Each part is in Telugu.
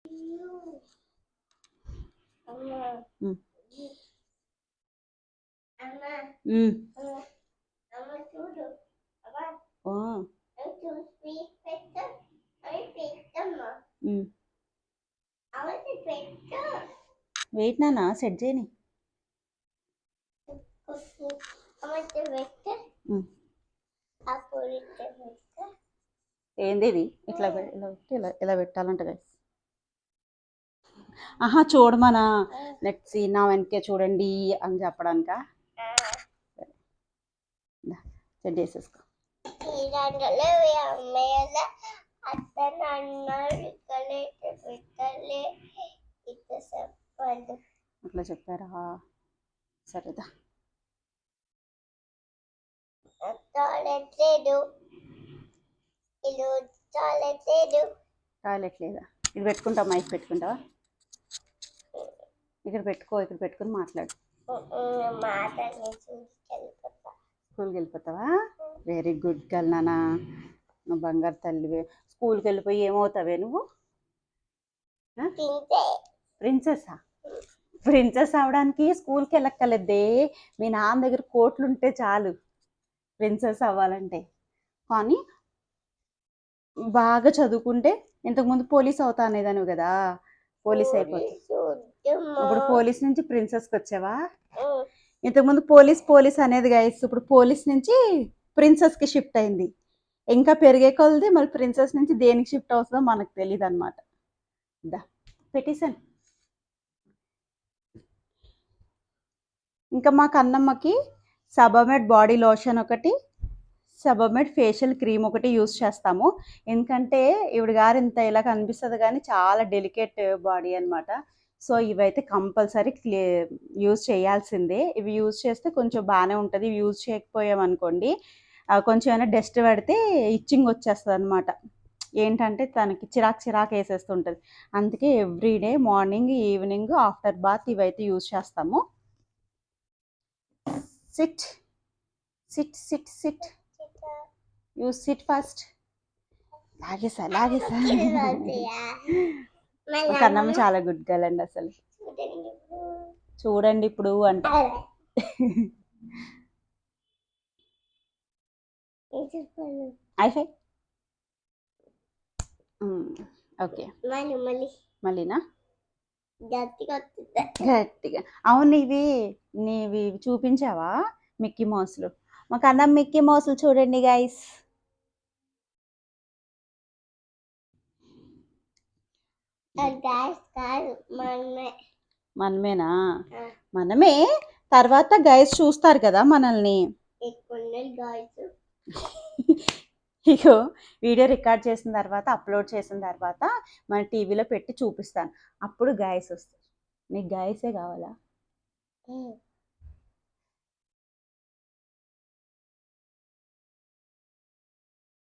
ఉమ్, ఉమ్. ఓ, ఉమ్. వెయిట్ నానా సెట్ చేయని. ఉమ్. ఏంది ఇది ఇట్లా ఇలా పెట్టి ఇలా పెట్టాలంట guys. ఆహా చూడమనా లెట్స్ సీ నా వెనకే చూడండి అని చెప్పడానికా. సెట్ చేసేసుకో. అట్లా చెప్పారా, సరేదా. టాయిలెట్ లేదా, ఇది పెట్టుకుంటావా, మైక్ పెట్టుకుంటావా, ఇక్కడ పెట్టుకో, ఇక్కడ పెట్టుకుని మాట్లాడు. స్కూల్కి వెళ్ళిపోతావా, వెరీ గుడ్ గర్ల్ నాన్న, నువ్వు బంగారు తల్లివే. స్కూల్కి వెళ్ళిపోయి ఏమవుతావే నువ్వు, ప్రిన్సెస్సా? ప్రిన్సెస్ అవడానికి స్కూల్కి వెళ్ళక్కర్లేదే, మీ నాన్న దగ్గర కోట్లు ఉంటే చాలు ప్రిన్సెస్ అవ్వాలంటే. కానీ బాగా చదువుకుంటే, ఇంతకుముందు పోలీస్ అవుతా అనేదాను కదా, పోలీస్ అయిపోతావు. ఇప్పుడు పోలీస్ నుంచి ప్రిన్సెస్కి వచ్చావా. ఇంతకుముందు పోలీస్ అనేది గైస్, ఇప్పుడు పోలీస్ నుంచి ప్రిన్సెస్కి షిఫ్ట్ అయింది. ఇంకా పెరిగే కొలది మళ్ళీ ప్రిన్సెస్ నుంచి దేనికి షిఫ్ట్ అవుతుందో మనకు తెలియదు అనమాట. దా పెట్టేశాను. ఇంకా మా కన్నమ్మకి సబమెడ్ బాడీ లోషన్ ఒకటి, సబమెడ్ ఫేషియల్ క్రీమ్ ఒకటి యూస్ చేస్తాము. ఎందుకంటే ఇవిడ గారు ఇంత ఇలా కనిపిస్తుంది కానీ చాలా డెలికేట్ బాడీ అనమాట. సో ఇవైతే కంపల్సరీ యూజ్ చేయాల్సిందే. ఇవి యూజ్ చేస్తే కొంచెం బాగానే ఉంటుంది. ఇవి యూజ్ చేయకపోయామనుకోండి కొంచెం ఏమైనా డస్ట్ పడితే ఇచ్చింగ్ వచ్చేస్తుంది అనమాట. ఏంటంటే తనకి చిరాకు వేసేస్తుంటుంది. అందుకే everyday morning evening after bath ఇవైతే యూజ్ చేస్తాము. Sit sit sit sit, you sit first. లాగేసా కన్నమ్మ చాలా గుడ్ గర్ల్ అండి అసలు. చూడండి ఇప్పుడు అంటే అయిపోయి ఓకే మళ్ళీనా గట్టిగా. అవును నీవి చూపించావా మిక్కీ మౌస్లు? మా కన్నమ్మ మిక్కీ మౌస్లు చూడండి గైస్. మనమేనా? మనమే, తర్వాత గైస్ చూస్తారు కదా మనల్ని. ఇగో వీడియో రికార్డ్ చేసిన తర్వాత అప్లోడ్ చేసిన తర్వాత మన టీవీలో పెట్టి చూపిస్తాను, అప్పుడు గైస్ వస్తారు. నీకు గైసే కావాలా?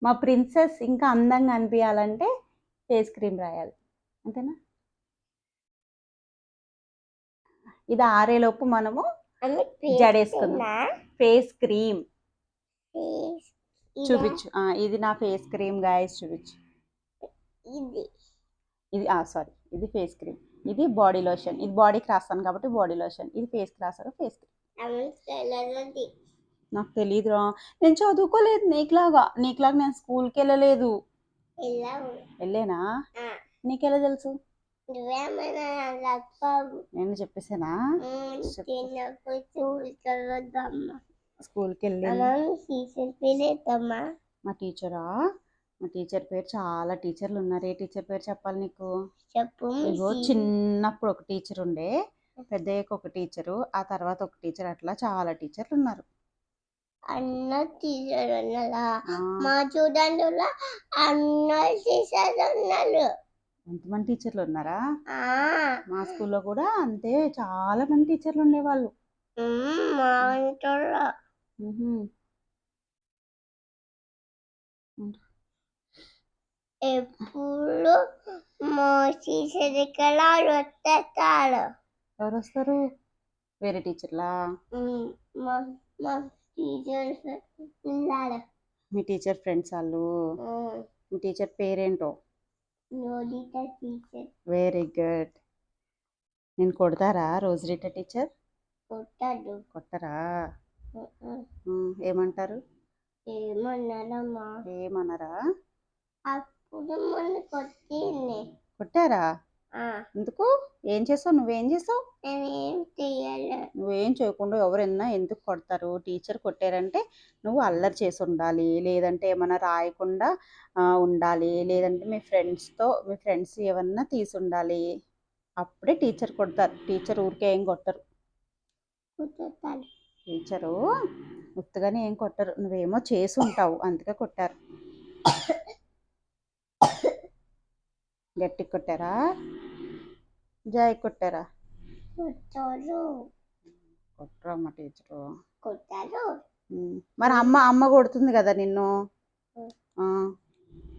మా ప్రిన్సెస్ ఇంకా అందంగా అనిపించాలంటే ఫేస్ క్రీమ్ రాయాలి, అంతేనా? ఇది ఆరేలోపు మనము జడేసుకుందాం. ఫేస్ క్రీమ్ చూపించు. ఇది నా ఫేస్ క్రీమ్ గైస్, చూపించు. ఇది సారీ, ఇది ఫేస్ క్రీమ్, ఇది బాడీ లోషన్. ఇది బాడీకి రాస్తాను కాబట్టి బాడీ లోషన్, ఇది ఫేస్కి రాస్తాను ఫేస్ క్రీమ్. నాకు తెలియదురా, నేను చదువుకోలేదు నీకులాగా నేను స్కూల్కి వెళ్ళలేదు. వెళ్ళేనా? నీకెలా తెలుసు? నేను చెప్పేసానా? స్కూల్కి వెళ్ళి మా టీచరా, మా టీచర్ పేరు చాలా టీచర్లు ఉన్నారు. ఏ టీచర్ పేరు చెప్పాలి నీకు? చెప్పు. ఇగో చిన్నప్పుడు ఒక టీచర్ ఉండే, పెద్దయ్యాక ఒక టీచరు, ఆ తర్వాత ఒక టీచర్, అట్లా చాలా టీచర్లు ఉన్నారు. అన్న టీచర్ ఉన్నారా? మా చూడండి అన్న టీచర్ ఉన్నారు. ఎంతమంది టీచర్లు ఉన్నారా? మా స్కూల్లో కూడా అంతే, చాలా మంది టీచర్లు ఉండేవాళ్ళు. ఎప్పుడు మా టీచర్ ఇక్కడ వచ్చేస్తారు. ఎవరు వస్తారు? వేరే టీచర్లా? మీ టీచర్ ఫ్రెండ్స్ వాళ్ళు. మీ టీచర్ పేరేంటో? రోజీటా టీచర్. Very good. నేను కొడతారా రోజరీటా టీచర్? కొట్టాడు. కొట్టరా? ఉహు. ఏమంటారు? ఏమన్నారమ్మా? ఏమనరా? అప్పుడు మొన్న కొట్టింది. కొట్టారా? ఆ, ఎందుకు? ఏం చేసావు? నువ్వేం చేసావు? నేనేం చెయ్యాలి? నువ్వేం చేయకుండా ఎవరైనా ఎందుకు కొడతారు? టీచర్ కొట్టారంటే నువ్వు అల్లరి చేసి ఉండాలి, లేదంటే ఏమైనా రాయకుండా ఉండాలి, లేదంటే మీ ఫ్రెండ్స్ ఏమన్నా తీసి ఉండాలి. అప్పుడే టీచర్ కొడతారు. టీచర్ ఊరికే ఏం కొట్టరు. కొట్టాలి. టీచరు ఉత్తగానే ఏం కొట్టరు. నువ్వేమో చేసి ఉంటావు అందుకే కొట్టారు. గట్టి కొట్టారా? జాయ్ కొట్టారా? కొట్టారు. కొట్టరమ్మ టీచరు. కొట్టారు. మరి అమ్మ కొడుతుంది కదా నిన్ను.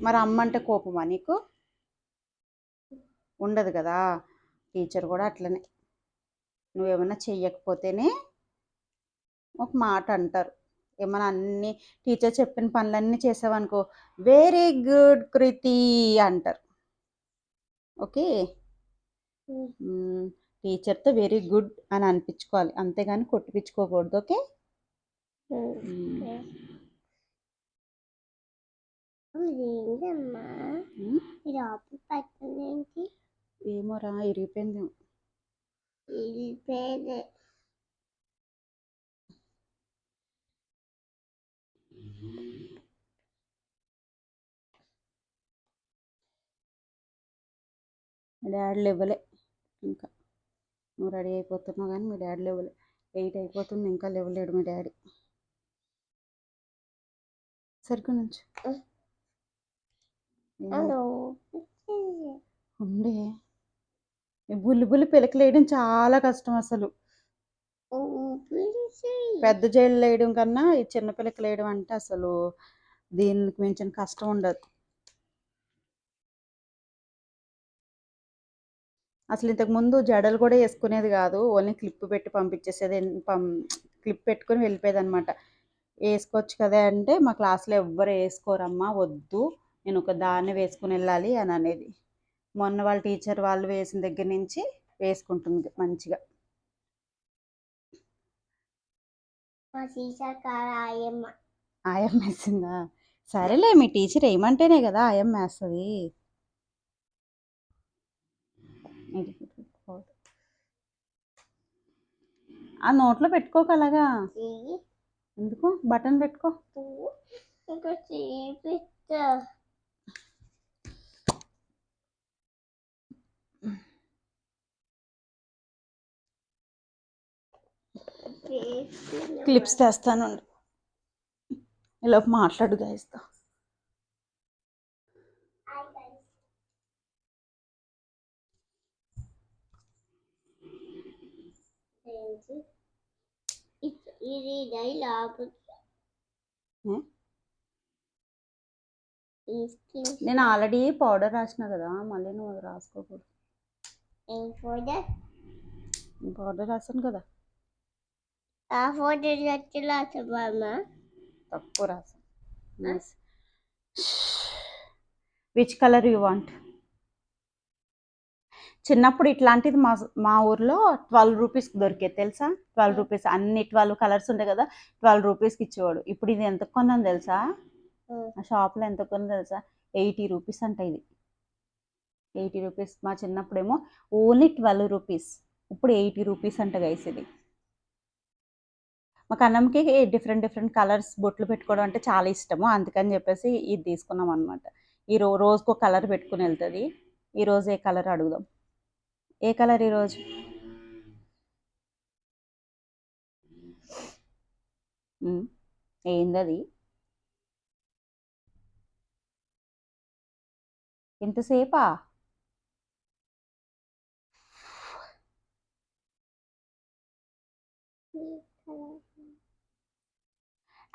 మరి అమ్మ అంటే కోపమా నీకు? ఉండదు కదా. టీచర్ కూడా అట్లనే. నువ్వేమన్నా చెయ్యకపోతేనే ఒక మాట అంటారు. ఏమన్నా అన్ని టీచర్ చెప్పిన పనులన్నీ చేసావనుకో, వెరీ గుడ్ కృతి అంటారు. ఓకే. టీచర్తో వెరీ గుడ్ అని అనిపించుకోవాలి, అంతేగాని కొట్టిపించుకోకూడదు. ఓకే. ఏంటమ్మా ఇది ఆపు పట్టణేంటి? ఏమోరా, ఇరిగిపోయింది. ఇరిగిపోయింది. మీ డాడీ లేవలే ఇంకా. నువ్వు రెడీ అయిపోతున్నావు కానీ మీ డాడీ లేవలే. 8 అయిపోతుంది ఇంకా లేవలేడు మీ డాడీ. సరిగ్గా నుంచి ఉండే. బుల్లి పిలకలు వేయడం చాలా కష్టం అసలు. పెద్ద జైలు వేయడం కన్నా ఈ చిన్న పిలకలు వేయడం అంటే అసలు దీనికి మించిన కష్టం ఉండదు. అసలు ఇంతకు ముందు జడలు కూడా వేసుకునేది కాదు, ఓన్లీ క్లిప్ పెట్టి పంపించేసేది. క్లిప్ పెట్టుకొని వెళ్ళిపోయేది అనమాట. వేసుకోవచ్చు కదా అంటే మా క్లాస్లో ఎవ్వరు వేసుకోరమ్మా, వద్దు, నేను ఒక దాన్ని వేసుకుని వెళ్ళాలి అని అనేది. మొన్న వాళ్ళ టీచర్ వాళ్ళు వేసిన దగ్గర నుంచి వేసుకుంటుంది మంచిగా. ఆయమ్మ వేసిందా? సరేలే, మీ టీచర్ ఏమంటేనే కదా ఆయమ్మ వేస్తుంది. ఆ నోట్లో పెట్టుకోకలాగా. ఎందుకు? బటన్ పెట్టుకో. క్లిప్స్ తెస్తాను, ఇలా మాట్లాడుగా ఇస్తా. నేను ఆల్రెడీ పౌడర్ రాసిన కదా, మళ్ళీ నువ్వు అది రాసుకోకూడదు. పౌడర్ రాసాను కదా. తక్కువ రాసాను. Which colour you want? చిన్నప్పుడు ఇట్లాంటిది మా ఊర్లో 12 రూపీస్కి దొరికేది తెలుసా? 12 రూపీస్, అన్ని 12 కలర్స్ ఉంటాయి కదా, 12 రూపీస్కి ఇచ్చేవాడు. ఇప్పుడు ఇది ఎంత కొన్నాను తెలుసా? ఆ షాప్లో ఎంత కొన్నాను తెలుసా? 80 రూపీస్ అంట ఇది. 80 రూపీస్. మా చిన్నప్పుడేమో ఓన్లీ 12 రూపీస్, ఇప్పుడు 80 రూపీస్ అంట గైస్ ఇది. మా కన్నమ్మకి డిఫరెంట్ కలర్స్ బొట్లు పెట్టుకోవడం అంటే చాలా ఇష్టము, అందుకని చెప్పేసి ఇది తీసుకున్నాం అనమాట. రోజుకో కలర్ పెట్టుకుని వెళ్తుంది. ఈరోజు ఏ కలర్ అడుగుదాం. ఏ కలర్ ఈరోజు? ఏందది? ఎంతసేపా?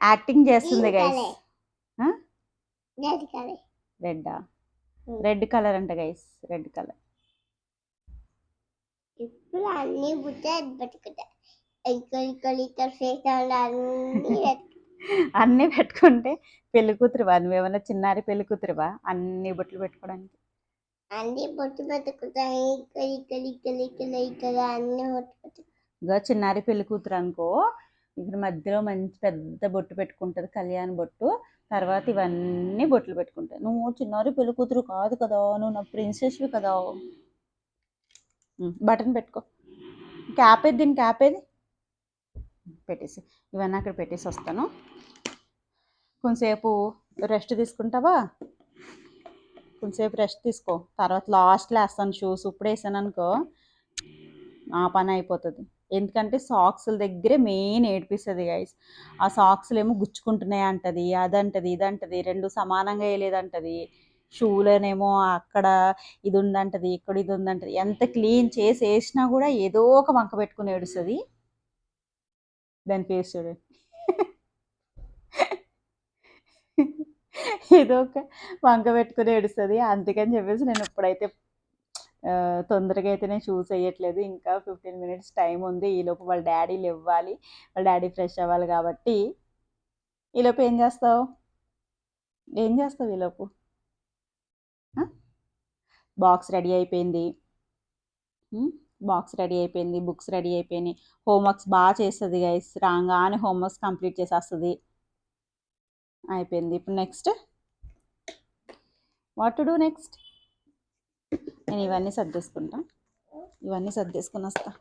యాక్టింగ్ చేస్తుంది గైస్. రెడ్డా? రెడ్ కలర్ అంట గైస్, రెడ్ కలర్. ఇప్పుడు అన్ని అన్నీ పెట్టుకుంటే పెళ్లి కూతురువా? నువ్వేమన్నా చిన్నారి పెళ్లి కూతురువా అన్ని బొట్లు పెట్టుకోవడానికి? అన్ని బొట్టు పెట్టుకుంటాయి ఇక్కడ అన్ని బొట్టు పెట్టుకుంటాయి. ఇంకా చిన్నారి పెళ్లి కూతురు అనుకో, ఇక్కడ మధ్యలో మంచి పెద్ద బొట్టు పెట్టుకుంటుంది, కళ్యాణ్ బొట్టు. తర్వాత ఇవన్నీ బొట్లు పెట్టుకుంటాయి. నువ్వు చిన్నారి పెళ్లి కూతురు కాదు కదా, నువ్వు నా ప్రిన్సెస్వి కదా. బటన్ పెట్టుకో. క్యాప్ ఏది, దీని క్యాప్ ఏది పెట్టేసి, ఇవన్నీ అక్కడ పెట్టేసి వస్తాను. కొంతసేపు రెస్ట్ తీసుకుంటావా? కొంతసేపు రెస్ట్ తీసుకో, తర్వాత లాస్ట్లో వేస్తాను షూస్. ఇప్పుడు వేసాను అనుకో ఆ పని అయిపోతుంది. ఎందుకంటే సాక్స్ల దగ్గరే మెయిన్ ఏడిపిస్తుంది గైస్. ఆ సాక్స్లు ఏమో గుచ్చుకుంటున్నాయి అంటది, అదంటది ఇదంటది, రెండు సమానంగా వేయలేదంటది. షూలోనేమో అక్కడ ఇది ఉందంటది, ఇక్కడ ఇది ఉందంటది. ఎంత క్లీన్ చేసి వేసినా కూడా ఏదో ఒక వంక పెట్టుకుని ఏడుస్తుంది. దాని ఫేస్ చూడండి. ఏదో ఒక వంక పెట్టుకుని ఏడుస్తుంది. అందుకని చెప్పేసి నేను ఇప్పుడైతే తొందరగా అయితే నేను షూస్ వేయట్లేదు. ఇంకా 15 మినిట్స్ టైం ఉంది. ఈలోపు వాళ్ళ డాడీలు ఇవ్వాలి, వాళ్ళ డాడీ ఫ్రెష్ అవ్వాలి. కాబట్టి ఈలోపు ఏం చేస్తావు ఈలోపు? బాక్స్ రెడీ అయిపోయింది, బుక్స్ రెడీ అయిపోయినాయి. హోంవర్క్స్ బాగా చేస్తుంది గైస్. రాగానే హోంవర్క్స్ కంప్లీట్ చేసేస్తుంది. అయిపోయింది. ఇప్పుడు next what to do next? నేను ఇవన్నీ సర్దేసుకుంటా, ఇవన్నీ సర్దేసుకుని వస్తా.